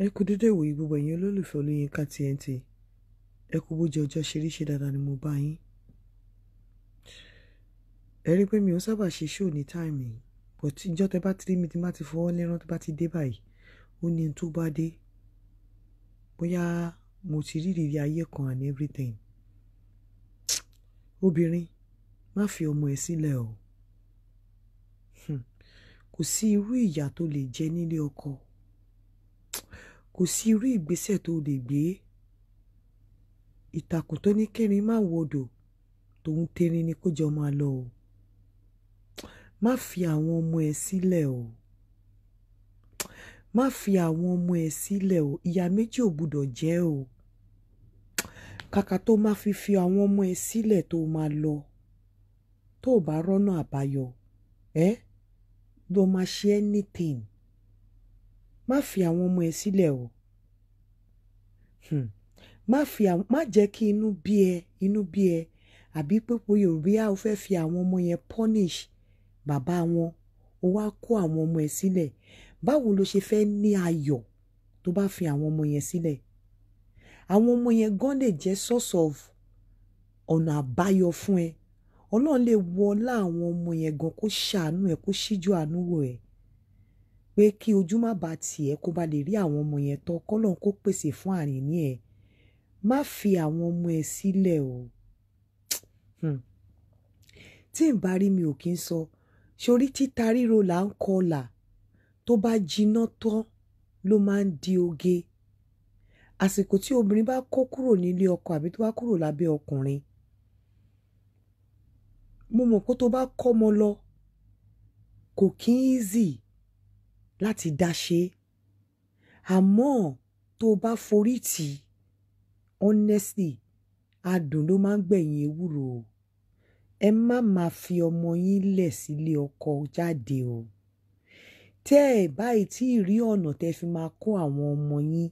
Ẹ kú dédé ìwòyí gbogbo ẹ̀yin olólùfẹ́ Olóyinka TNT. Ẹ kú bójú ọjọ́ ṣe dáadáa ni mo bá yín. Ẹ rí pé mi ò sábà ṣe show ní táìmì, but ìjọ́ tẹ bá ti rí mi tí má ti fọwọ́ lẹ́rán tó bá ti dé báyìí, ó ní tó bá dé. Bóyá mo ti rí ìrírí ayé kan and everything. Obìnrin, má fi ọmọ ẹ sílẹ̀ o. Kò sí irú ìyà tó lè jẹ nílé ọkọ. Kò sí irú ìgbésẹ̀ tó lè gbé. Ìtàkùn tó ní kẹrin má wọdò, tòun tẹrin ni kó jọ máa lọ o. Má fi àwọn ọmọ ẹ sílẹ̀ o. Má fi àwọn ọmọ ẹ sílẹ̀ o. Ìyà méjì ò gbọdọ̀ jẹ́ o. Kàkà tó má fi àwọn ọmọ ẹ sílẹ̀ tó máa lọ. Tó o bá rọ́nà àbáyọ, ló máa ṣe anything. Má fi àwọn ọmọ ẹ sílẹ̀ o. Má jẹ́ kí inú bí ẹ àbí pípọ̀ Yorùbá ó fẹ́ fi àwọn ọmọ yẹn punish bàbá wọn. Ó wá kó àwọn ọmọ ẹ sílẹ̀. Báwo ló ṣe fẹ́ ní ayọ̀ tó bá fi àwọn ọmọ yẹn sílẹ̀? Àwọn ọmọ yẹn gan lè jẹ́ source of ọ̀nà àbáyọ fún ẹ. Ọlọ́run lè wọlá àwọn ọmọ yẹn gan kó ṣàánú ẹ, kó ṣíjú àánú wò ẹ. Pé kí ojú má bàa tì ẹ́ kó ba lè rí àwọn ọmọ yẹn tọ́, k'Ọlọ́run kó pèsè fún àríní ẹ. Má fi àwọn ọmọ ẹ sílẹ̀ o. Tí n bá rí mi ò kí ń sọ, ṣorí títa ríro là ń kọlà, tó bá jiná tán ló máa ń di oge. Àsìkò tí obìnrin bá kó kúrò nílé ọkọ àbí tó bá kúrò lábẹ́ ọkùnrin, mo mọ̀ pé tó bá kọ́mọ lọ, kò kí easy láti dá ṣe. Àmọ́ tó bá forí tì, honestly, adùn ló máa ń gbẹ̀yìn ewúro o. Ẹ má máa fi ọmọ yín lẹ̀ sílé ọkọ jáde o. Tẹ́ ẹ báyìí tí ì rí ọ̀nà tẹ́ fi máa kó àwọn ọmọ yín,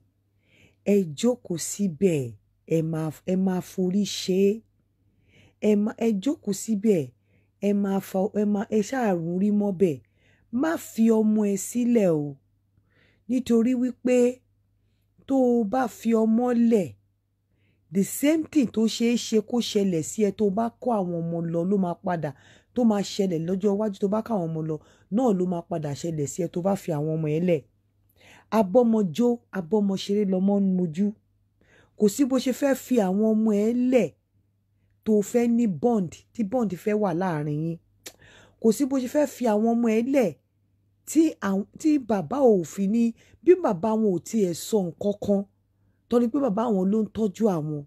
ẹ jókòó síbẹ̀, ẹ máa forí ṣe é. Ẹ jókòó síbẹ̀, ẹ ṣàrùn rí mọ́bẹ̀. Má fi ọmọ ẹ sílẹ̀ o. Nítorí wípé tó o bá fi ọmọ lẹ̀, the same thing tó ṣeé ṣe kó ṣẹlẹ̀ sí ẹ tó bá kó àwọn ọmọ lọ ló máa padà, tó máa ṣẹlẹ̀ lọ́jọ́ iwájú tó bá kó àwọn ọmọ lọ náà ló máa padà ṣẹlẹ̀ sí ẹ tó bá fi àwọn ọmọ ẹ lẹ̀. Abọ́mọjó, abọ́mọṣeré lọmọ ń mojú. Kò sí bó ṣe fẹ́ fi àwọn ọmọ ẹ lẹ̀ tó fẹ́ ní bond, tí bond fẹ́ wà láàrin yín. Kò sí bó ṣe fẹ́ fi àwọn ọmọ ẹ lẹ̀ tí bàbá ò fi ní, bí bàbá wọn ò tiẹ̀ sọ nǹkan kan, torí pé bàbá wọn ló ń tọ́jú àwọn.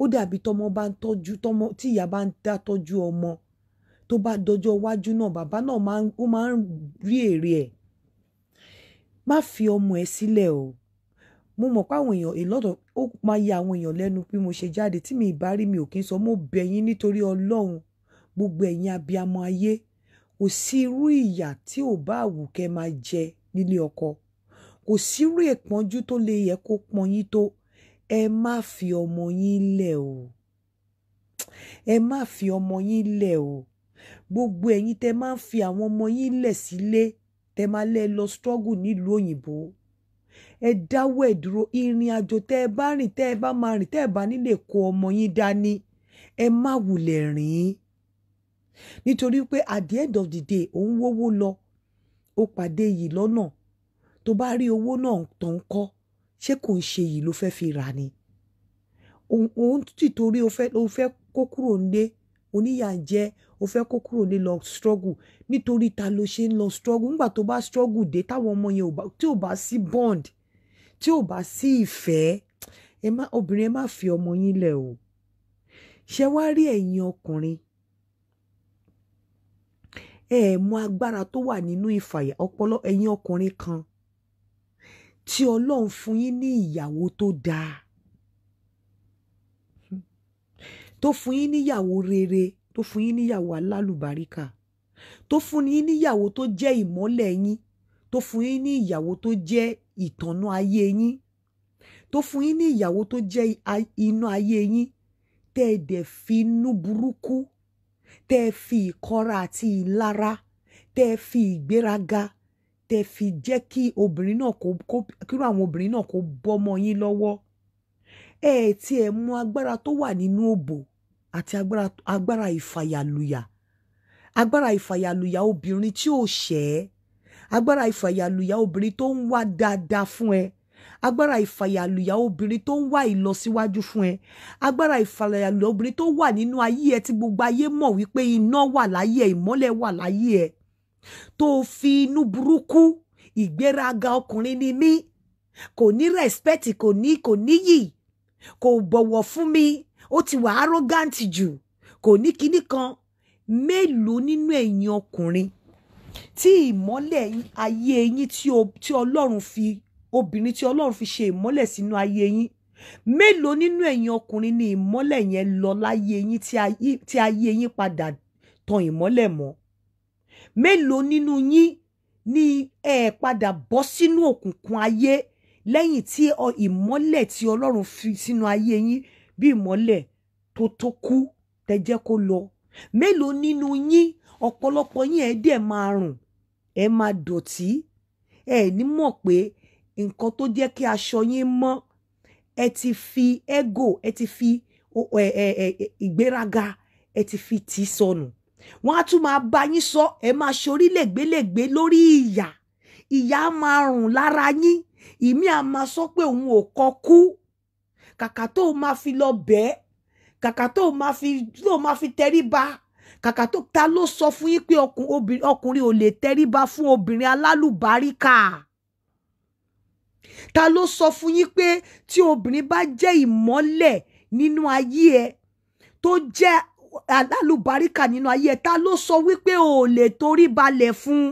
Ó dàbí tọmọ bá ń tọ́jú, tí ìyá bá ń dá tọ́jú ọmọ, tó bá dọjọ́ iwájú náà, bàbá náà máa ń rí èrè ẹ̀. Má fi ọmọ ẹ sílẹ̀ o. Mo mọ̀ pé àwọn èèyàn ó máa ya àwọn èèyàn lẹ́nu bí mo ṣe jáde, tí mi ì bá rí mi ò kí ń sọ. Mo bẹ̀ yín nítorí Ọlọ́run, gbogbo ẹ̀yin abiyamọ ayé, kò sí irú ìyà tí ò bá wù kẹ́ máa jẹ nílé ọkọ. Kò sí irú ìpọ́njú tó lè yẹ kó pọ́n yín tó. Ẹ má fi ọmọ yín lẹ̀ o. Ẹ má fi ọmọ yín lẹ̀ o. Gbogbo ẹ̀yin tẹ́ máa ń fi àwọn ọmọ yín lẹ̀ sílé, tẹ́ máa lẹ́ lọ struggle nílùú òyìnbó. Ẹ dáwọ́ ẹ̀ dúró. Ìrìn àjò tẹ́ ẹ bá rìn, tẹ́ ẹ bá máa rìn, tẹ́ ẹ bá nílé kó ọmọ yín dání, ẹ má wulẹ̀ rìn. Nítorí pé at the end of the day, òun wówó lọ, ó pàdé yìí lọ́nà. Tó bá rí owó náà tó ń kọ́, ṣé kò ń ṣe yìí ló fẹ́ fi rà ni? Òun tìtorí ó fẹ́ kó kúrò nílé, oníyà ń jẹ, ó fẹ́ kó kúrò nílé lọ struggle. Nítorí ta ló ṣe ń lọ struggle? Nígbà tó bá struggle dé, táwọn ọmọ yẹn tí ò bá sí bond, tí ò bá sí ìfẹ́, obìnrin ẹ má fi ọmọ yín lẹ̀ o. Ṣé wá rí ẹ̀yin ọkùnrin? Ẹ mọ agbára tó wà nínú ìfàyà ọpọlọ ẹ̀yin ọkùnrin kan tí Ọlọ́run fún yín ní ìyàwó tó dáa, tó fún yín níyàwó rere, tó fún yín níyàwó alálùbáríkà, tó fún yín níyàwó tó jẹ́ ìmọ́lẹ̀ yín, tó fún yín ní ìyàwó tó jẹ́ ìtànná ayé yín, tó fún yín ní ìyàwó tó jẹ́ iná ayé yín, tẹ́ ẹ dẹ̀ fi inú burúkú, tẹ́ ẹ fi ìkọra àti ìlara, tẹ́ ẹ fi ìgbéraga, tẹ́ fi jẹ́ kí obìnrin náà kírú àwọn obìnrin náà kó bọ́mọ yín lọ́wọ́. Ẹ tí ẹ mú agbára tó wà nínú òbò àti agbára ìfàyàlùyà. Agbára ìfàyàlùyà obìnrin tí ò ṣẹ̀. Agbára ìfàyàlùyà obìnrin tó ń wá dáadáa fún ẹ. Agbára ìfàyàlùyà obìnrin tó ń wá ìlọsíwájú fún ẹ. Agbára ìfàyàlùyà obìnrin tó wà nínú ayé ẹ tí gbogbo ayé mọ̀ wípé iná wà láyé ẹ, ìmọ́lẹ̀ wà láyé ẹ. Tó fi inú burúkú, ìgbéraga ọkùnrin ni mí, kò ní respect, kò níyì, kò bọ̀wọ̀ fún mi, ó ti wà arrogant jù, kò ní kinní kan. Mélòó nínú ẹ̀yin ọkùnrin tí ìmọ́lẹ̀ ayé yín tí Ọlọ́run fi obìnrin tí Ọlọ́run fi ṣe ìmọ́lẹ̀ sínú ayé yín, mélòó nínú ẹ̀yin ọkùnrin ni ìmọ́lẹ̀ yẹn lọ láyé yín tí ayé yín padà tan ìmọ́lẹ̀ mọ́? Mélòó nínú yín ni ẹ padà bọ́ sínú òkùnkùn ayé lẹ́yìn tí ìmọ́lẹ̀ tí Ọlọ́run fi sínú ayé yín bí ìmọ́lẹ̀ tó kú tẹ́ jẹ́ kó lọ? Mélòó nínú yín, ọ̀pọ̀lọpọ̀ yín ẹ dẹ̀ máa rùn, ẹ máa dọ̀tí, ẹ ní mọ̀ pé nǹkan tó jẹ́ kí aṣọ yín mọ́, ẹ ti fi ego, ẹ ti fi ìgbéraga, ẹ ti fi tì sọnù. Wọ́n á tún máa bá yín sọ, ẹ máa ṣorí lẹ́gbẹ́lẹ́gbẹ́ lórí ìyà. Ìyà máa rùn lára yín. Ìmí á máa sọ pé òun ò kọ kú. Kàkà tó máa fi lọ bẹ́ẹ̀, kàkà tó máa fi tẹríba, kàkà tó ta ló sọ fún yín pé ọkùnrin ò lè tẹríba fún obìnrin alálùbáríkà? Ta ló sọ fún yín pé tí obìnrin bá jẹ́ ìmọ́lẹ̀ nínú ayé ẹ, tó jẹ́ alálùbáríkà nínú ayé ẹ, ta ló sọ wípé o ò lè torí balẹ̀ fún?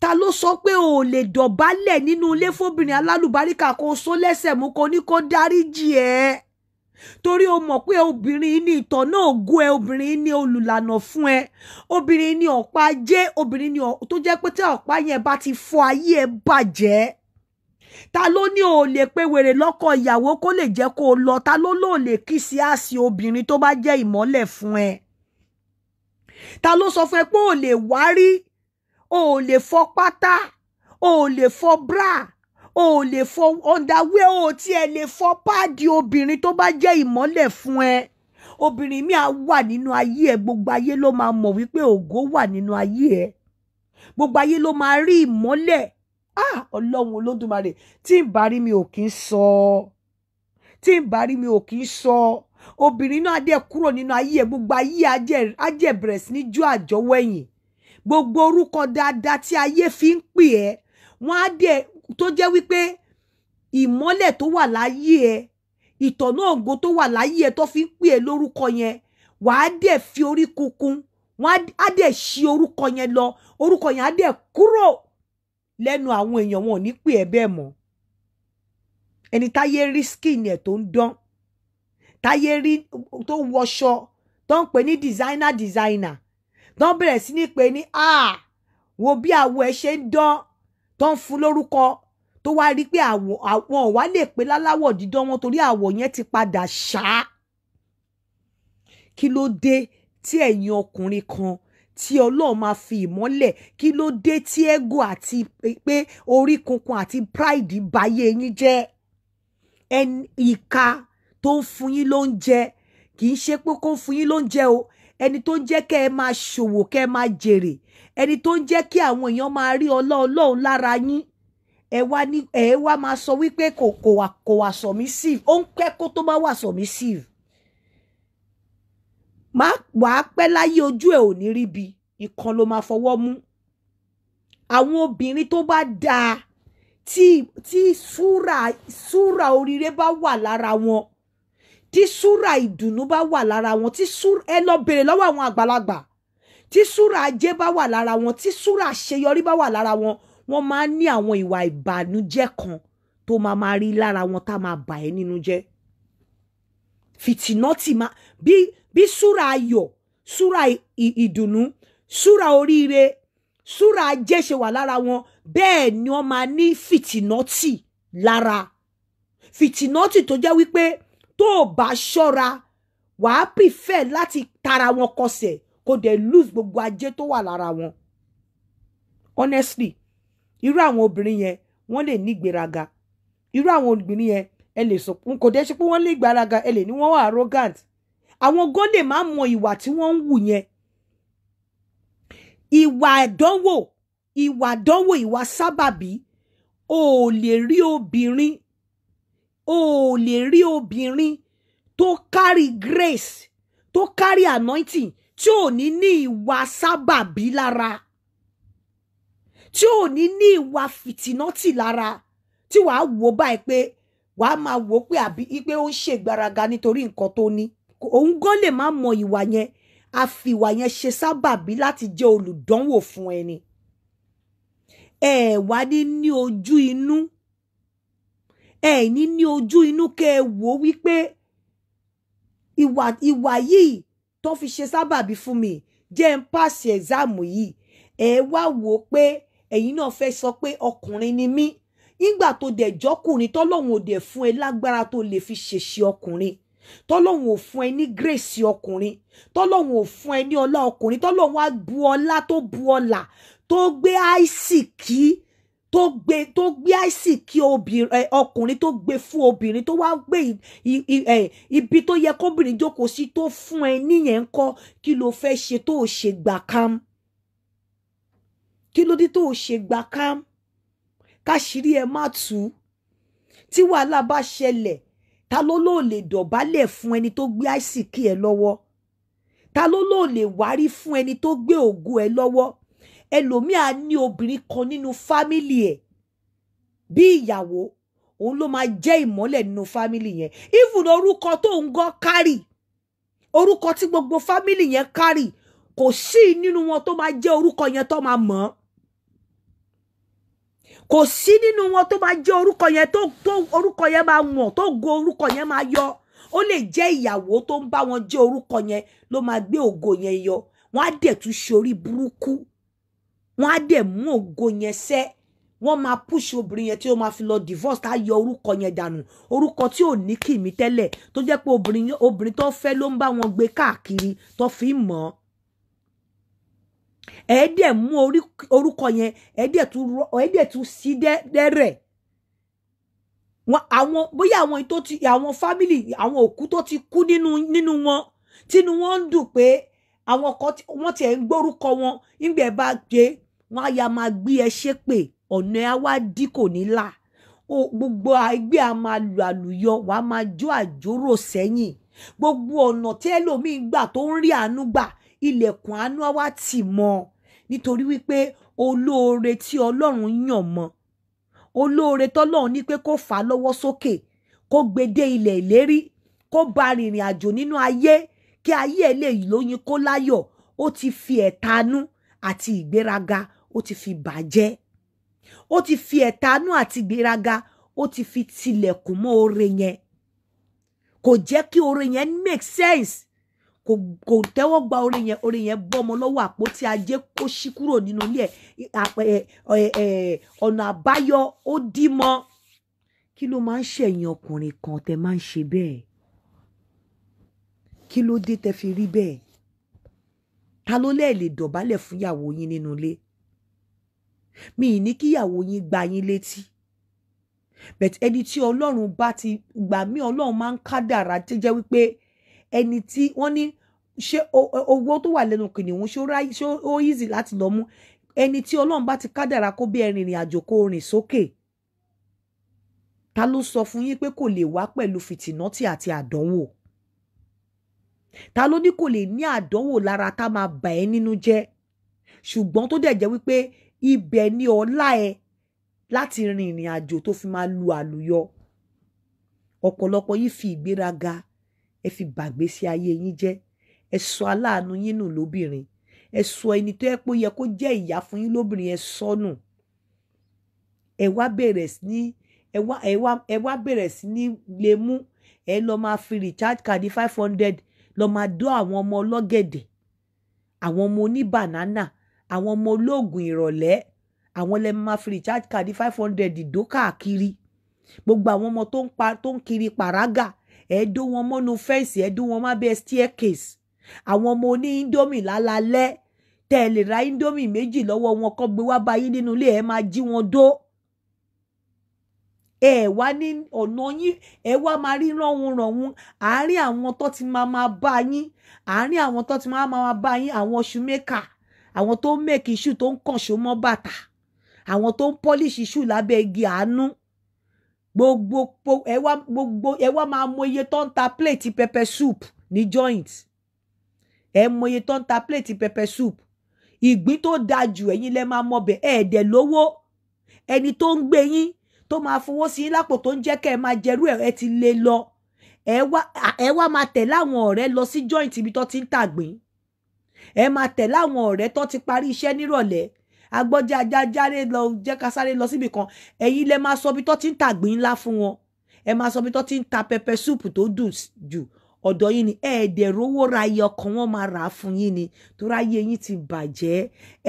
Ta ló sọ pé o ò lè dọ̀bálẹ̀ nínú ilé fóbìnrin alálùbáríkà kó so lẹ́sẹ̀ mú kó ní kó dáríjì ẹ́? Torí o mọ̀ pé obìnrin ní ìtọ̀nà ògo ẹ, obìnrin ní olùlànà fún ẹ, obìnrin ní ọ̀pá ajé, obìnrin ní tó jẹ́ pé tí ọ̀pá yẹn bá ti fọ́ ayé ẹ bàjẹ́. Ta ló ní o lè pe wèrè lọ́kọ ìyàwó kó lè jẹ́ kó lọ? Ta ló lè kíìsì àsì obìnrin tó bá jẹ́ ìmọ́lẹ̀ fún ẹ? Ta ló sọ fún ẹ pé o lè wárí, o lè fọ pátá, o lè fọ bra, o lè fọ underwear, o tiẹ̀ lè fọ páàdì obìnrin tó bá jẹ́ ìmọ́lẹ̀ fún ẹ? Obìnrin mi á wà nínú ayé ẹ, gbogbo ayé ló máa mọ̀ wípé ògo wà nínú ayé ẹ, gbogbo ayé ló máa rí ìmọ́lẹ̀. Ọlọ́run Olódùmarè, tí ń bá rí mi ò kí ń sọ, tí ń bá rí mi ò kí ń sọ. Obìnrin náà dẹ̀ kúrò nínú ayé ẹ, gbogbo ayé á jẹ́ bẹ̀rẹ̀ sí ní jó àjọwẹ̀yìn. Gbogbo orúkọ dáadáa tí ayé fi ń pè ẹ́, wọ́n á dẹ̀, tó jẹ́ wípé ìmọ́lẹ̀ tó wà láyé ẹ, ìtọ̀nà ògo tó wà láyé ẹ tó fi ń pè ẹ́ lórúkọ yẹn, wàá dẹ̀ fi orí kunkun, wọ́n á dẹ̀ ṣí orúkọ yẹn lọ, orúkọ yẹn á dẹ̀ kúrò lẹ́nu àwọn èèyàn, wọn ò ní pè ẹ́ bẹ́ẹ̀ mọ́. Ẹni táyé rí skin ẹ̀ tó ń dán, táyé rí tó wọṣọ tó ń pè ní designer, tó ń bẹ̀rẹ̀ sí ní pè ní wo bí àwọ̀ ẹ̀ ṣe ń dán, tó ń fún lórúkọ, tó wá rí pé àwọn ò wá lè pè láláwọ̀ dídán wọn torí àwọ̀ yẹn ti padà ṣá. Kí ló dé tí ẹ̀yin ọkùnrin kan tí Ọlọ́run máa fi ìmọ́lẹ̀, kí ló dé tí ego àti pé orí kunkun àti pride báyé yín jẹ́? Ẹni ìka tó ń fún yín lóúnjẹ, kì í ṣe pé kó ń fún yín lóúnjẹ o, ẹni tó ń jẹ́ kẹ́ ẹ máa ṣòwò, kẹ́ ẹ máa jèrè, ẹni tó ń jẹ́ kí àwọn èèyàn máa rí Ọlọ́run lára yín, ẹ wá máa sọ wípé kò wà submissive. Ó ń pẹ́ kó tó bá wà submissive. Wàá pẹ́ láyé, ojú ẹ̀ ò ní rí bi, ìkan ló máa fọwọ́ mú. Àwọn obìnrin tó bá dáa, tí súrà oríire bá wà lára wọn, tí súrà ìdùnnú bá wà lára wọn, ẹ lọ bèrè lọ́wọ́ àwọn àgbàlagbà, tí súrà ajé bá wà lára wọn, tí súrà àṣeyọrí bá wà lára wọn, wọ́n máa ń ní àwọn ìwà ìbànújẹ́ kan tó máa rí lára wọn tá máa bà ẹ́ nínú jẹ́. Fìtínọ́tì máa bí súrà ayọ̀, súrà ìdùnnú, súrà oríire, súrà ajé ṣe wà lára wọn, bẹ́ẹ̀ ni wọ́n máa ní fìtínọ́tì lára. Fìtínọ́tì tó jẹ́ wípé tó o bá ṣọ́ra, wàá prefer láti tara wọn kọsẹ̀ kó dẹ̀ lose gbogbo ajé tó wà lára wọn. Honestly, irú àwọn obìnrin yẹn wọ́n lè ní ìgbéraga, irú àwọn obìnrin yẹn ẹ lè sọ kò dé ṣe pé wọ́n lè ìgbéraga, ẹ lè ní wọ́n wà arrogant, àwọn gan lè má mọ ìwà tí wọ́n ń wù yẹn. Ìwà àdánwò, ìwà sábàbí, o ò lè rí obìnrin tó carry grace, tó carry anointing, tí ò ní ìwà sábàbí lára, tí ò ní ìwà fìtínọ́tì lára, tí wàá wò báyìí pé wàá máa wò pé àbí pé ó ń ṣègbéraga nítorí nǹkan tó ní. Òun gan lè má mọ ìwà yẹn, a fi ìwà yẹn ṣe sábàbí láti jẹ́ olùdánwò fún ẹni. Ẹ wá ní ojú inú, ẹ ní ojú inú kẹ́ ẹ wò wípé ìwà yìí tó fi ṣe sábàbí fún mi jẹ́ ń pàṣẹ ẹ̀záàmù yìí. Ẹ wá wò pé ẹ̀yin náà fẹ́ sọ pé ọkùnrin ni mí, nígbà tó dẹ̀ jọ́kùnrin tọ́lọ́hun ò dẹ̀ fún ẹ lágbára tó lè fi ṣèṣe ọkùnrin, tọ́lọ́hun ò fún ẹ ní grace ọkùnrin, tọ́lọ́hun ò fún ẹ ní ọlá ọkùnrin, tọ́lọ́hun wá bu ọlá tó bu ọlà, tó gbé àìsìkí, tó gbé àìsìkí ọkùnrin, tó gbé fún obìnrin, tó wá gbé ibi tó yẹ kóbìnrin jókòó sí tó fún ẹ níyẹn ńkọ́. Kí ló fẹ́ ṣe tó ṣe gbà kámú? Kí ló dé tó ṣe gbà kámú? Káṣírí ẹ má tú. Tí wàhálà bá ṣẹlẹ̀, ta ló lè dọ̀bálẹ̀ fún ẹni tó gbé àìsìkí ẹ lọ́wọ́? Ta ló lè wárí fún ẹni tó gbé ògo ẹ lọ́wọ́? Ẹlòmíà ní obìnrin kan nínú fámìlì ẹ̀ bí ìyàwó, òun ló máa jẹ́ ìmọ́lẹ̀ nínú fámìlì yẹn. Even orúkọ tó ń gọ́ kárì, orúkọ tí gbogbo fámìlì yẹn kárì, kò sí nínú wọn tó máa jẹ́ orúkọ yẹn tó máa mọ̀. Kò sí nínú wọn tó máa jẹ́ orúkọ yẹn tó orúkọ yẹn máa mọ̀, tó go orúkọ yẹn máa yọ. Ó lè jẹ́ ìyàwó tó ń bá wọn jẹ́ orúkọ yẹn ló máa gbé ògo yẹn yọ. Wọ́n á dẹ̀ tún ṣe orí burúkú, wọ́n á dẹ̀ mú ògo yẹn sẹ́, wọ́n máa push obìnrin yẹn tí ó máa fi lọ divorce, tá yọ orúkọ yẹn dànù. Orúkọ tí ò ní kìmí tẹ́lẹ̀, tó jẹ́ pé obìnrin tó fẹ́ ló ń bá wọn gbé káàkiri tó fi ń mọ̀. Ẹ dẹ̀ mú orúkọ yẹn, ẹ dẹ̀ tún sí dẹ́rẹ̀. Bóyá àwọn family, àwọn òkú tó ti kú nínú wọn, tínú wọn ń dùn pé àwọn kan wọ́n tiẹ̀ ń gbórúkọ wọn, nígbà ẹ bá gbé wọn á ya máa gbé ẹ ṣépè, ọ̀nà ẹ wá dí kò ní là. Gbogbo ẹgbẹ́ a máa lu àlùyọ, wàá máa jó àjórò sẹ́yìn. Gbogbo ọ̀nà tí ẹlòmíín gbà tó ń rí àánú gbà, ilẹ̀kùn àánú á wá tì mọ́, nítorí wípé olóore tí Ọlọ́run yàn mọ́, olóore tọ́lọ́run ní pé kó fà á lọ́wọ́ sókè, kó gbé dé ilẹ̀ ìlérí, kó bá rìnrìn àjò nínú ayé, kí ayé ẹ lè lóyin kó láyọ̀, ó ti fi ẹ̀tanú àti ìgbéraga, ó ti fi bàjẹ́. Ó ti fi ẹ̀tanú àti ìgbéraga, ó ti fi tilẹ̀kùn mọ́ oore yẹn. Kò jẹ́ kí oore yẹn make sense. Kò tẹ́wọ́ gba oore yẹn bọ́mọ lọ́wọ́ àpótí ajé, kó ṣí kúrò nínú ilé ẹ̀. Ọ̀nà àbáyọ ó dí mọ́. Kí ló máa ń ṣẹ̀yìn ọkùnrin kan tẹ́ máa ń ṣe bẹ́ẹ̀? Kí ló dé tẹ́ fi rí bẹ́ẹ̀? Ta ló lè dọ̀bálẹ̀ fún ìyàwó yín nínú ilé? Mi ní kí ìyàwó yín gba yín létí, but ẹni tí Ọlọ́run bá ti gbà mí, Ọlọ́run máa ń kádàrá tí jẹ́ wípé ẹni tí wọ́n ní ṣé owó tó wà lẹ́nu kìnìún ṣé ó easy láti lọ mú. Ẹni tí Ọlọ́run bá ti kádàrá kó bí ẹrin ìrìn àjò kó rìn sókè, ta ló sọ fún yín pé kò lè wá pẹ̀lú fìtínọ́tì àti àdánwò? Ta ló ní kò lè ní àdánwò lára tá máa bà ẹ́ nínú jẹ́? Ṣùgbọ́n tó dẹ̀ jẹ́ wípé ibẹ̀ ni ọlá ẹ láti rin ìrìn àjò tó fi máa lu àlùyọ. Ọ̀pọ̀lọpọ̀ yín fi ìgbéraga, ẹ fi bàgbésí ayé yín jẹ́. Ẹ sọ aláàánú yín nù lóbìnrin, ẹ sọ ẹni tó yẹ pé ó yẹ kó jẹ́ ìyá fún yín lóbìnrin, ẹ sọnù. Ẹ wá bẹ̀rẹ̀ sí ní lè mú, ẹ lọ máa fi recharge card 500 lọ máa dọ́ àwọn ọmọ ọlọ́gẹ̀dẹ̀, àwọn ọmọ oníbànánà, àwọn ọmọ olóògùn ìrọ̀lẹ́, àwọn lẹ máa fi recharge card 500 ìdó káàkiri. Gbogbo àwọn ọmọ tó ń kiri pàrágà, ẹ dó wọn mọ́nú fẹ́ǹsì, ẹ dó wọn má bẹ́ẹ̀ staircase. Àwọn ọmọ oní indomie lálálẹ́ tẹ́ lè ra indomie méjì lọ́wọ́ wọn kó gbé wá bá yín nínú ilé ẹ máa jí wọn dó. Ẹ wá ní ọ̀nà yín ẹ wá máa rí rànwùn àárín àwọn tó ti máa bá yín àárín àwọn tó ti máa bá yín àwọn shoemaker àwọn tó ń make shoe tó ń kàn ṣó mọ́ bàtà àwọn tó ń polish shoe lábẹ́ igi àánú gbogbo ẹ wá máa mọ iye tó ń ta plate pepper soup ní joint ẹ mọ iye tó ń ta plate pepper soup ìgbín tó dáa jù ẹ̀yin lẹ máa mọ bẹ̀ ẹ̀ẹ́dẹ̀ lówó ẹni tó ń gbé yín tó máa fowó sí yín lápò tó ń jẹ́ kẹ́ ẹ máa jẹrú ẹ ti lè lọ ẹ wá máa tẹ̀lé àwọn ọ̀rẹ́ lọ sí joint ibi tó ti ń tàgbín ẹ máa tẹ̀lé àwọn ọ̀rẹ́ tó ti parí iṣẹ́ nírọ̀lẹ́ agbọ́jà ajájáre lọ jẹ́ ká sáré lọ síbì kan ẹ̀yin lẹ máa sọ bí tó ti ń tàgbín ńlá fún wọn ẹ máa sọ bí tó ti ń ta pẹpẹ súùpù tó dùn jù ọ̀dọ̀ yín ni ẹ̀ẹ́dẹ̀ rówó ra iye ọkàn wọn máa rà á fún yín ni tó ráyé yín ti bàjẹ́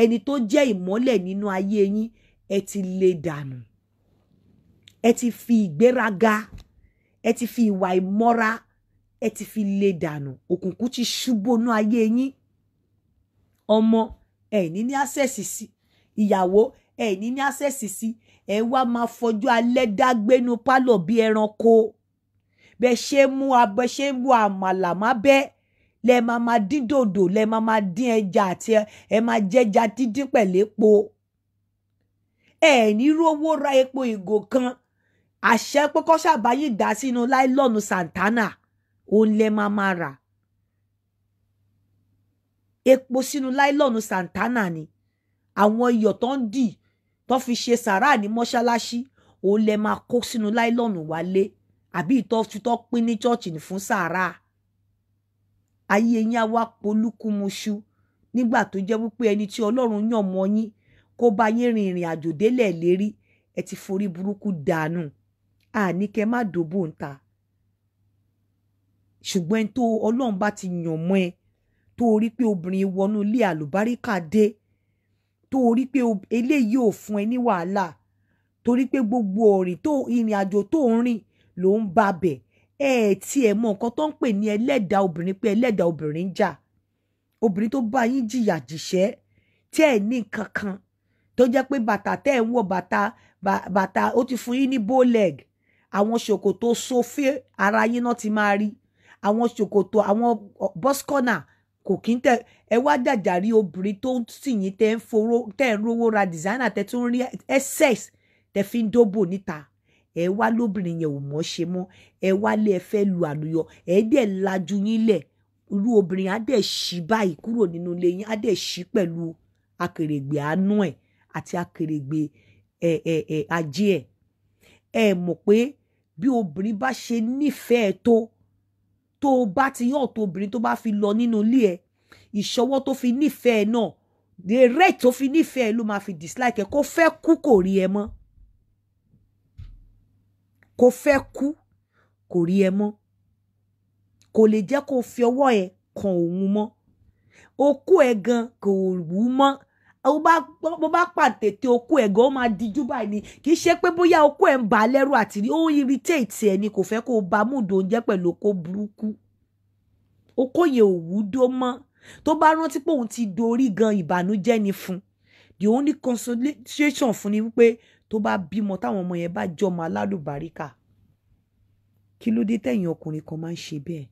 ẹni tó jẹ́ ìmọ́lẹ̀ nínú ayé yín ẹ ti lè dànù ẹ ti fi ìgbéraga ẹ ti fi ìwà ìmọ́ra ẹ ti fi lè dànù òkùnkùn ti ṣubú nú ayé yín ọmọ ẹ ní access sí ìyàwó ẹ ní access sí ẹ wá máa fọjú alẹ́ dágbénu pálọ̀ bí ẹranko bẹ ṣe mú abẹ ṣe ń wo àmàlà má bẹ lẹ máa dín dòdò lẹ máa dín ẹja àti ẹ máa jẹja dídín pẹ̀lú epo ẹ ní rówó ra epo ìgò kan àṣẹ pé kó ṣàbáyé dá sínú láìlọ́ọ̀nù Santana òun lẹ máa rà epo sínú láìlọ́ọ̀nù Santana ni àwọn iyọ̀ tó ń dì tó fi ṣe sàrà ní mọ́ṣáláṣí òun lẹ máa kó sínú láìlọ́ọ̀nù wálé àbí ìtọ́fitọ́ pín ní chọ́ọ̀chì ní fún sàrà ayé yín á wá polúkúmuṣu nígbà tó jẹ́ wípé ẹni tí Ọlọ́run yàn mọ́ yín kó bá yín rin ìrìn àjò délẹ̀ lérí ẹ ti forí burúkú dànù àní kẹ́ má dòbò ń ta ṣùgbọ́n tó Ọlọ́run bá ti yàn mọ́ ẹ tó rí pé obìnrin wọnú ilé àlùbáríkà dé tó rí pé eléyìí ò fún ẹ ní wàhálà torí pé gbogbo ìrìn àjò tó ń rìn ló ń bá bẹ̀ tí ẹ mọ nǹkan tó ń pè ní ẹlẹ́dàá obìnrin pé ẹlẹ́dàá obìnrin ń jà obìnrin tó bá yín jìyà jìṣẹ́ tí ẹ ní nǹkan kan tó jẹ́ pé bàtà tẹ́ ẹ̀ ń wọ̀ bàtà ó ti fún yín ní bow leg àwọn ṣòkòtò sófé ara yín náà ti máa rí àwọn ṣòkòtò àwọn bọ́skọ́nà kò kí ń tẹ ẹ wá jàjàrí obìnrin tó ń sì yín tẹ́ ń rówó ra designer tẹ́ tún rí excess tẹ́ fi ń dóbò níta ẹ wá lóbìnrin yẹn ò mọ̀ ṣe mọ́ ẹ wá lé ẹ fẹ́ lu àlùyọ ẹ dẹ̀ lajú yín lẹ̀ irú obìnrin á dẹ̀ ṣí báyìí kúrò nínú ilé yín á dẹ̀ ṣí pẹ̀lú akèrègbè àánú ẹ̀ àti akèrègbè ajé ẹ mọ̀ pé bí obìnrin bá ṣe nífẹ̀ẹ́ tó bá ti yàn tó obìnrin tó bá fi lọ nínú ilé ẹ ìṣọwọ́ tó fi nífẹ̀ẹ́ náà the rate tó fi nífẹ̀ẹ́ ló máa fi dislike ẹ kó fẹ́ kú kò rí ẹ mọ́ kó fẹ́ kú kò rí ẹ mọ́ kò lè jẹ́ kó fi ọwọ́ ẹ kan òun mọ́ okó ẹ gan kò wú mọ́ bó bá pàtètè okó ẹ gan ó máa dijú báyìí ni kì í ṣe pé bóyá okó ẹ ń bà á lẹ́rù àti rí ó ń irritate ẹ ni kò fẹ́ kó o bá múdò oúnjẹ pẹ̀lú okó burúkú okó yẹn ò wú dó mọ́ tó bá rántí pé òun ti dorí gan ìbànújẹ́ ni fún the only consolation fún ni wípé tó bá bímọ táwọn ọmọ yẹn bá jọmọ alálùbáríkà kí ló dé tẹ̀yin ọkùnrin kan máa ń ṣe bẹ́ẹ̀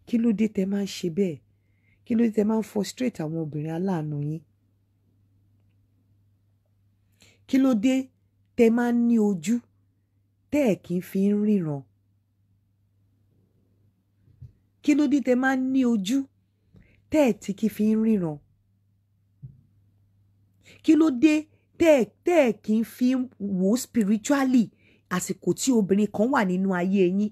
kí ló dé tẹ máa ń ṣe bẹ́ẹ̀ kí ló dé tẹ máa ń frustrate àwọn obìnrin aláàánú yín kí ló dé tẹ máa ń ní ojú tẹ́ ẹ̀ kì í fi ń ríran kí ló dé tẹ máa ń ní ojú tẹ́ ẹ̀ tí kì í fi ń ríran kí ló dé tẹ́ ẹ̀ kì í fi ń wò spiritually àsìkò tí obìnrin kan wà nínú ayé yín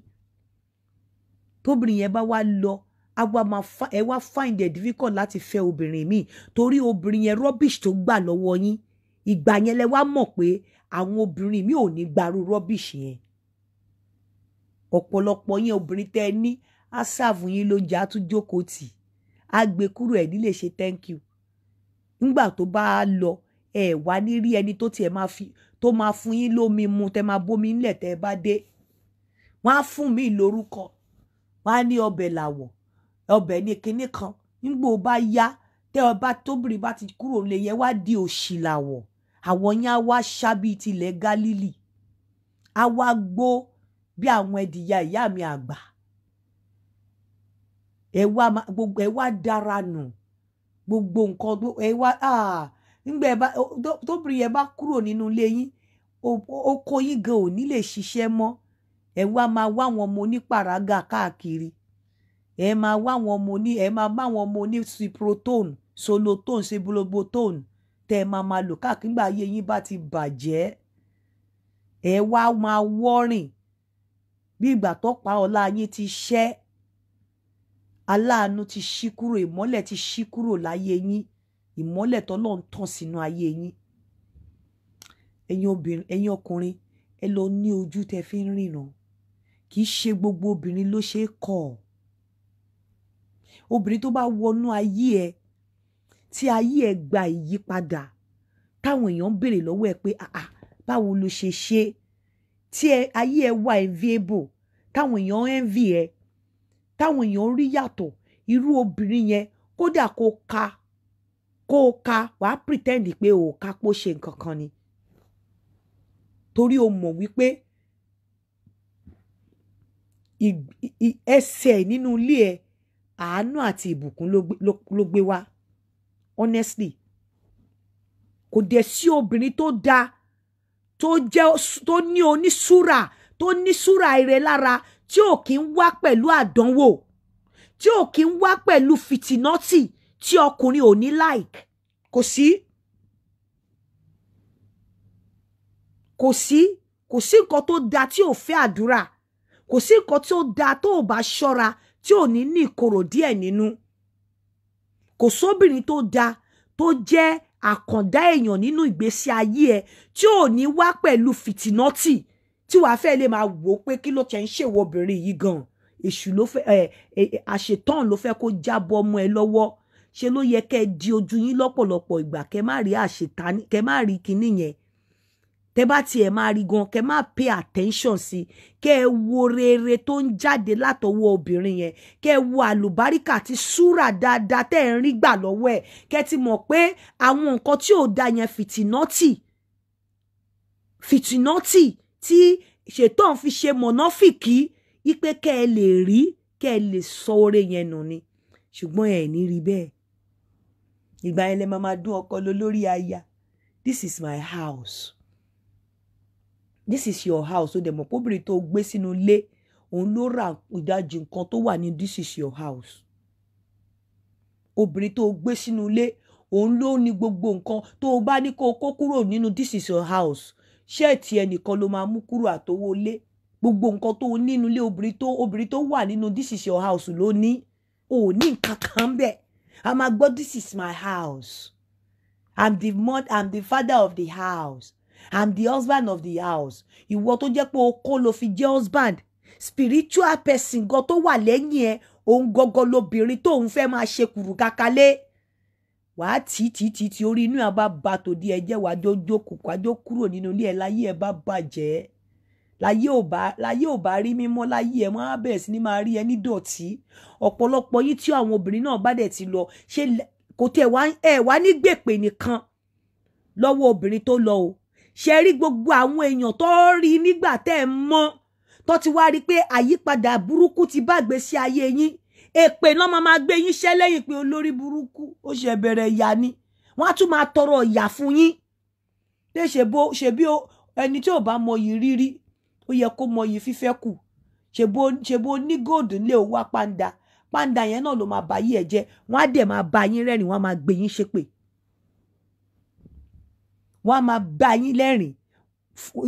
tóbìnrin yẹn bá wá lọ ẹ wá find it difficult láti fẹ́ obìnrin míì torí obìnrin yẹn rubbish tó gbà lọ́wọ́ yín ìgbà yẹn lẹ wá mọ̀ pé àwọn obìnrin míì ò ní gbarú rubbish yẹn ọ̀pọ̀lọpọ̀ yẹn obìnrin tẹ́ ẹ ní á ṣàfù yín lóúnjẹ á tún jókòó tì á gbé kúrò ẹ̀ nílé ṣe thank you nígbà tó bá lọ ẹ wá ní rí ẹni tó tiẹ̀ tó máa fún yín lómi mu tẹ́ máa bómi ńlẹ̀ tẹ́ ẹ bá dé wọ́n á fún mi lórúkọ wọ́n á ní ọbẹ̀ làwọ̀ ọbẹ̀ ní kinní kan nígbò bá yá tẹ́ ọba tóbìnrin bá ti kúrò lé yẹn wá di òṣìlàwọ̀ àwọn yẹn á wá ṣábí tilẹ̀ Gálílì á wá gbó bí àwọn ẹdìyà ìyá mi àgbà ẹ wá dára nù gbogbo nǹkan ẹ wá nígbà tóbìnrin yẹn bá kúrò nínú ilé yín oko yín gan ò ní lè ṣiṣẹ́ mọ́ ẹ wá máa wá àwọn ọmọ onípàrágà káàkiri ẹ máa wá àwọn ọmọ oní ciprotone solotone cibolobotone tẹ́ ẹ máa lò káàkiri nígbà ayé yín bá ti bàjẹ́ ẹ wá máa wọ́rìn bí ìgbà tó pa ọlá yín ti ṣẹ́ aláàánú ti ṣí kúrò ìmọ́lẹ̀ ti ṣí kúrò láyé yín ìmọ́lẹ̀ tọ́lọ́run tàn sínú ayé yín ẹ̀yin obìnrin ẹ̀yin ọkùnrin ẹ lọ ní ojú tẹ́ fi ń ríran kì í ṣe gbogbo obìnrin ló ṣe é kọ̀ obìnrin tó bá wọnú ayé ẹ tí ayé ẹ gba ìyípadà táwọn èèyàn ń béèrè lọ́wọ́ ẹ pé báwo ló ṣe ṣe tí ayé ẹ wà enviable táwọn èèyàn envy ẹ táwọn èèyàn rí yàtọ̀ irú obìnrin yẹn kódà kó ka wàá pretend pé ò ká pó ṣe nǹkan kan ni torí o mọ̀ wípé ẹsẹ̀ nínú ilé ẹ àánú àti ìbùkún ló gbé wá honestly kò dẹ̀ sí obìnrin tó dáa tó ní onísúrà tó ní súrà ire lára tí ò kí ń wá pẹ̀lú àdánwò tí ò kí ń wá pẹ̀lú fìtínọ́tì tí ọkùnrin ò ní like kò sí nǹkan tó dáa tí ò fẹ́ àdúrà kò sí nǹkan tó dáa tó ò bá ṣọ́ra tí ò ní ìkorò díẹ̀ nínú kò sóbìnrin tó dáa tó jẹ́ àkàndá èèyàn nínú ìgbésí ayé ẹ tí ò ní wá pẹ̀lú fìtínọ́tì tí wàá fẹ́ lè máa wò ó pé kí ló tẹ̀ ń ṣèwọ obìnrin yìí gan èṣù ló fẹ́ àṣetán ló fẹ́ kó jábọ́ ọmọ ẹ lọ́wọ́ ṣe ló yẹ kẹ́ ẹ di ojú yín lọ́pọ̀lọpọ̀ ìgbà kẹ́ má rí àṣetánì kẹ́ má rí kinní yẹn tẹ́ bá tiẹ̀ máa rí gan kẹ́ má pay attention sí kẹ́ ẹ wo rere tó ń jáde látọwọ́ obìnrin yẹn kẹ́ ẹ wo àlùbáríkà àti súrà dáadáa tẹ́ ẹ ń rí gbà lọ́wọ́ ẹ̀ kẹ́ ti mọ̀ pé àwọn nǹkan tí ò da yẹn fìtínọ́tì tí ṣètọ́n fi ṣe mọ̀nàfìkì ipe kẹ́ ẹ lè rí kẹ́ ẹ lè sọ oore yẹn nù ni ṣùgbọ́n ẹ ní rí bẹ́ẹ̀ ìgbà yẹn lẹ máa dún ọkọ lórí aya this is my house this is your house ó dẹ̀ mọ̀ póbìnrin tó gbé sínú ilé òun ló ra ìdajì nǹkan tó wà ní this is your house obìnrin tó gbé sínú ilé òun ló ní gbogbo nǹkan tó o bá ní kó o kó kúrò nínú this is your house ṣẹ́ẹ̀tì ẹnìkan ló máa mú kúrò àtowó ilé gbogbo nǹkan tó nínú ilé obìnrin tó wà nínú this is your house ló ní ò ní nǹkan kan bẹ́ẹ̀ a máa gbọ́ this is my house I'm the father of the house I'm the husband of the house ìwọ tó jẹ́ pé okó ló fi jẹ́ husband spiritual person gan tó wà lẹ́yìn ẹ òun gọ́gọ́ lobìnrin tóun fẹ́ máa ṣe kùrù kakalé wàá tí orí inú ẹ bá ba tòdí ẹ jẹ́ wàá jókòó wàá kúrò nínú ilé ẹ láyé ẹ bá bàjẹ́ láyé ò bá rí mímọ́ láyé ẹ máa bẹ̀rẹ̀ sí ní máa rí ẹ ní dọ̀tí ọ̀pọ̀lọpọ̀ yìí tí àwọn obìnrin náà bá dẹ̀ ti lọ ṣe kò tẹ̀ wá ní gbèpè nìkan lọ́wọ́ obìnrin tó lọ o ṣe rí gbogbo àwọn èèyàn tó rí nígbà tẹ́ ẹ mọ́ tó ti wá rí pé àyípadà burúkú ti bá gbèsè ayé yín èpè náà máa gbé yín ṣẹ́ lẹ́yìn pé olórí burúkú ó ṣe bẹ̀rẹ̀ ìyá ni wọ́n á tún máa tọrọ ìyà fún yín ṣe bí ẹni tí ò bá mọyì rírí ó yẹ kó mọyì fífẹ́ kù ṣèbó ní góòdù ńlẹ̀ ó wá pàǹdà yẹn náà ló máa bá yí ẹ̀ jẹ́ wọ́n á dẹ̀ máa bá yín rẹ́rìn wọ́n á máa gbé yín ṣépè wọ́n á máa bá yín lẹ́rìn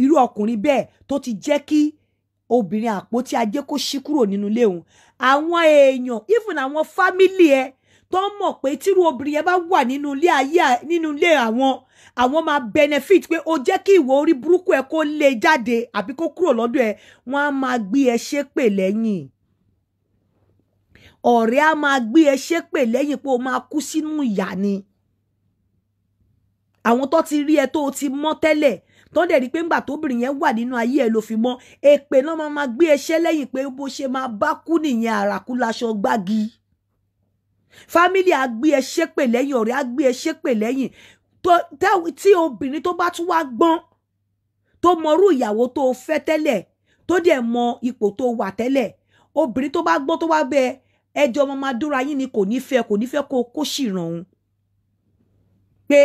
irú ọkùnrin bẹ́ẹ̀ tó ti jẹ́ kí obìnrin àpótí ajé kó ṣí kúrò nínú ilé òun àwọn èèyàn even àwọn fámílì ẹ tó mọ̀ pé tírú obìnrin yẹn bá wà nínú ilé àwọn máa benefit pé ó jẹ́ kí ìwọ orí burúkú ẹ kó lè jáde àbí kó kúrò lọ́dọ̀ ẹ wọ́n á máa gbé ẹ ṣépè lẹ́yìn ọ̀rẹ́ á máa gbé ẹ ṣépè lẹ́yìn pé o máa kú sínú ìyà ni àwọn tó ti rí ẹ tó o ti mọ́ tẹ́lẹ̀ tó dẹ̀ rí pé ńgbà tóbìnrin yẹn wà nínú ayé ẹ ló fi mọ́ èpè náà máa gbé ẹṣẹ́ lẹ́yìn pé bó ṣe máa bá kú nìyẹn àràkú láṣọ gbági family á gbé ẹ ṣépè lẹ́yìn, ọ̀rẹ́ á gbé ẹ ṣépè lẹ́yìn. Tí obìnrin tó bá tún wá gbọ́n tó mọrú ìyàwó tó fẹ́ tẹ́lẹ̀ tó dẹ̀ mọ ipò tó wà tẹ́lẹ̀, obìnrin tó bá gbọ́n tó wá bẹ ẹjọ́ ọmọ máa dúra yín ni kò ní fẹ́ kó ṣìràn òun pé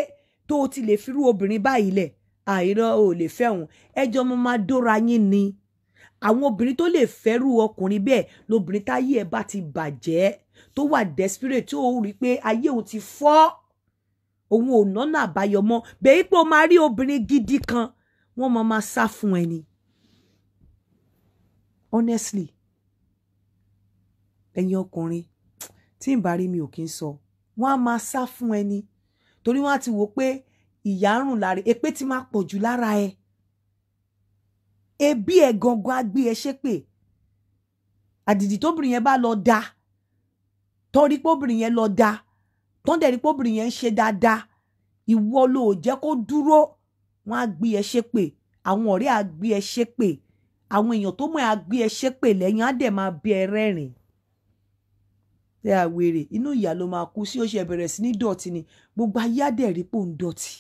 tó ti lè firú obìnrin báyìí lẹ̀ àìrọ́ ò lè fẹ́ òun, ẹjọ́ ọmọ máa dúra yín ni. Àwọn obìnrin tó lè fẹ́rù ọkùnrin bẹ́ẹ̀ lobìnrin táyé ẹ̀ bá ti bàjẹ́ tó wà desperate tó rí pé ayé òun ti fọ́ òun ò nọ́nà àbáyọ mọ́ bẹ́ẹ̀ pé ó máa rí obìnrin gidi kan wọ́n máa sá fún ẹni. Honestly ẹ̀yin ọkùnrin tí ń bá rí mi ò kí ń sọ wọ́n á máa sá fún ẹni torí wọ́n á ti wò pé ìyà ń rùn lára èpè tí máa pọ̀ jù lára ẹ. Ebi ẹ gangan á gbé ẹ ṣépè. Àdìdì tóbìnrin yẹn bá lọ da torí póbìnrin yẹn lọ da tọ́ndẹ̀rí póbìnrin yẹn ń ṣe dáadáa ìwọ ló jẹ́ kó dúró wọ́n á gbé ẹ ṣépè. Àwọn ọ̀rẹ́ á gbé ẹ ṣépè. Àwọn èèyàn tó mọ̀ á gbé ẹ ṣépè lẹ́yìn á dẹ̀ máa bí ẹ rẹ́rìn. Ṣé àwèrè inú ìyà ló máa kú sí ó ṣe bẹ̀rẹ̀ sí ní dọ̀tí ni gbogbo ayé á dẹ̀ rí pò ń dọ̀tí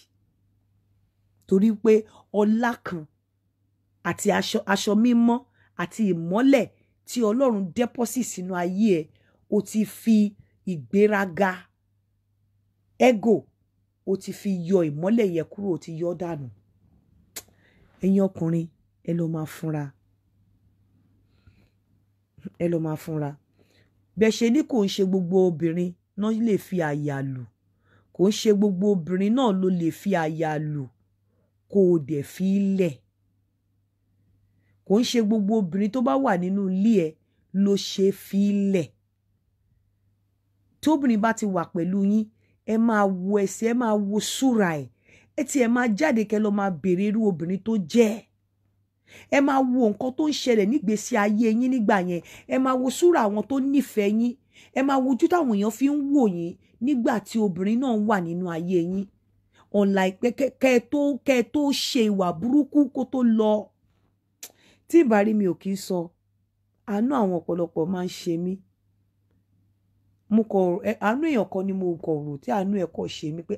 torí pé ọlá kan àti aṣọ mímọ́ àti ìmọ́lẹ̀ tí Ọlọ́run deposit sínú ayé ẹ̀ ó ti fi ìgbéraga ego ó ti fi yọ ìmọ́lẹ̀ yẹn kúrò ó ti yọ dànù. Ẹ̀yin ọkùnrin ẹ lọ máa fúnra. Ẹ lọ máa fúnra. Bẹ́ẹ̀ ṣe ní kò ń ṣe gbogbo obìnrin náà lè fi àyà lù. Kò ń ṣe gbogbo obìnrin náà ló lè fi àyà lù kó o dẹ̀ fi lẹ̀. Kò ń ṣe gbogbo obìnrin tó bá wà nínú ilé ẹ ló ṣe fi lẹ̀. Tí obìnrin bá ti wà pẹ̀lú yín ẹ máa wo ẹsẹ̀ ẹ máa wo súra ẹ̀ ẹ ti ẹ máa jáde kẹ́ lọ máa béèrè irú obìnrin tó jẹ́. Ẹ máa wo nǹkan tó ń ṣẹlẹ̀ nígbésí ayé yín nígbà yẹn. Ẹ máa wo súra àwọn tó nífẹ̀ẹ́ yín. Ẹ máa wo ojú táwọn èèyàn fi ń wò yín nígbà tí obìnrin náà wà nínú ayé yín. Unlike kẹ́ ẹ tó ṣe ìwà burúkú kó tó lọ. Tí ìbá rí mi ò kí ń sọ àánú àwọn ọ̀pọ̀lọpọ̀ máa ń ṣe mí. Àánú èèyàn kan ni mo kọ̀ rò tí àánú ẹ̀ kọ̀ ṣe mí pé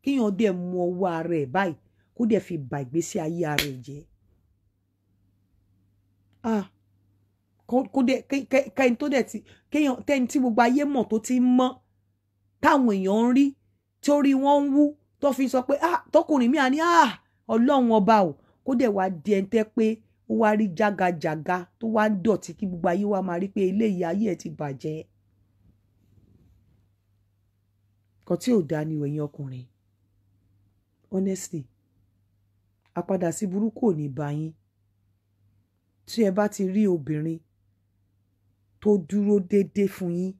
kíyàn dẹ̀ mú ọwọ́ ara ẹ̀ báyìí kó dẹ̀ fi bà ìgbésí ayé ara ẹ̀ jẹ́. Kó dẹ̀ kẹ́ni tó dẹ̀ ti kẹ́ni tí gbogbo ayé mọ̀ tó ti mọ́ táwọn èèyàn ń rí torí wọ́n ń wú tó fi sọ pé tọkùnrin mi à ní Ọlọ́run ọba o kó dẹ̀ wá di ẹni tẹ́ pé ó wá rí jágajàga tó wá ń dọ̀tí kí gbogbo ayé wa máa rí pé eléyìí ayé ẹ̀ ti bàjẹ́. Kan tí ò dá ni ẹ̀yin ọkùnrin. Honestly àpadà sí burúkú ò ní bá yín. Tí ẹ bá ti rí obìnrin tó dúró déédéé fún yín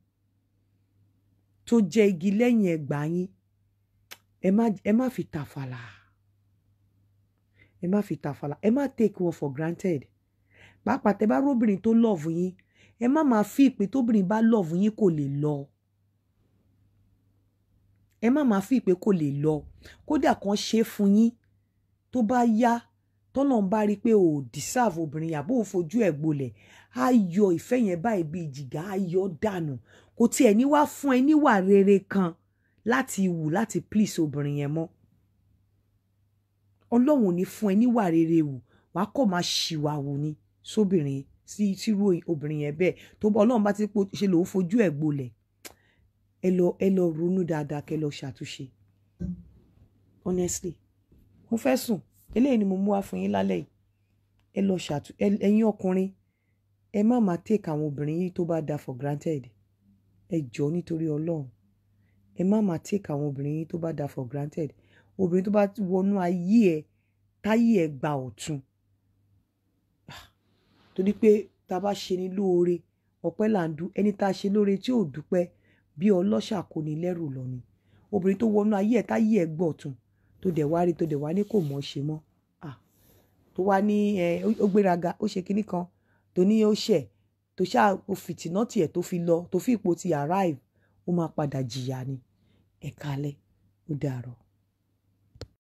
tó jẹ́ igi lẹ́yìn ẹgbà yín ẹ má fi tàfàlà. Ẹ má fi tàfàlà. Ẹ má take one for granted. Pàápàá tẹ́ bá róbìnrin tó love yín ẹ má máa fi ìpè tóbìnrin bá love yín kò lè lọ. Ẹ má máa fi ìpè kò lè lọ. Kódà kan ṣe fún yín tó bá yá tọ́nà ń bá rí pé ò deserve obìnrin yàbó ò fojú ẹ̀ gbolẹ̀ á yọ ìfẹ́ yẹn báyìí bí ìjìgá á yọ dànù kò tiẹ̀ ní wá fún ẹ níwà rere kan láti wù láti please obìnrin yẹn mọ́. Ọlọ́run ò ní fún ẹ níwà rere wù wàá kọ́ máa ṣìwàwù ni sóbìnrin sí tírú obìnrin yẹn bẹ́ẹ̀ tó bá Ọlọ́run bá ti ṣe lòun fojú ẹ̀ gbolẹ̀ ẹ lọ ronú dáadáa kẹ́ lọ ṣàtúnṣe. Honestly mo fẹ́ sùn eléyìí ni mo mú wá fún yín lálẹ́ yìí. Ẹ lọ ẹ̀yin ọkùnrin ẹ má máa take àwọn obìnrin yìí tó bá dá for granted. Ẹ jọ̀ọ́ nítorí Ọlọ́run ẹ má máa take àwọn obìnrin yìí tó bá dá for granted. Obìnrin tó bá wọnú ayé ẹ táyé ẹ gba ọ̀tun. Torí pé tá bá ṣe ní lóore ọpẹ́ là ń dú ẹni tá ṣe lóore tí ò dúpẹ́ bí ọlọ́ṣà kò ní lẹ́rù lọ ni. Obìnrin tó wọnú ayé ẹ táyé ẹ gbọ́ ọ̀tun tó dẹ̀ wá rí tó dẹ̀ wá ní kò mọ̀ ṣe mọ́ tó wá ní ó gbéraga ó ṣe kinní kan tó ní ó ṣẹ̀ tó ṣáà ó fìtínà tiẹ̀ tó fi lọ tó fi ipò ti arrive ó máa padà jìyà ni. Ẹ kálẹ́ ó dàárọ̀.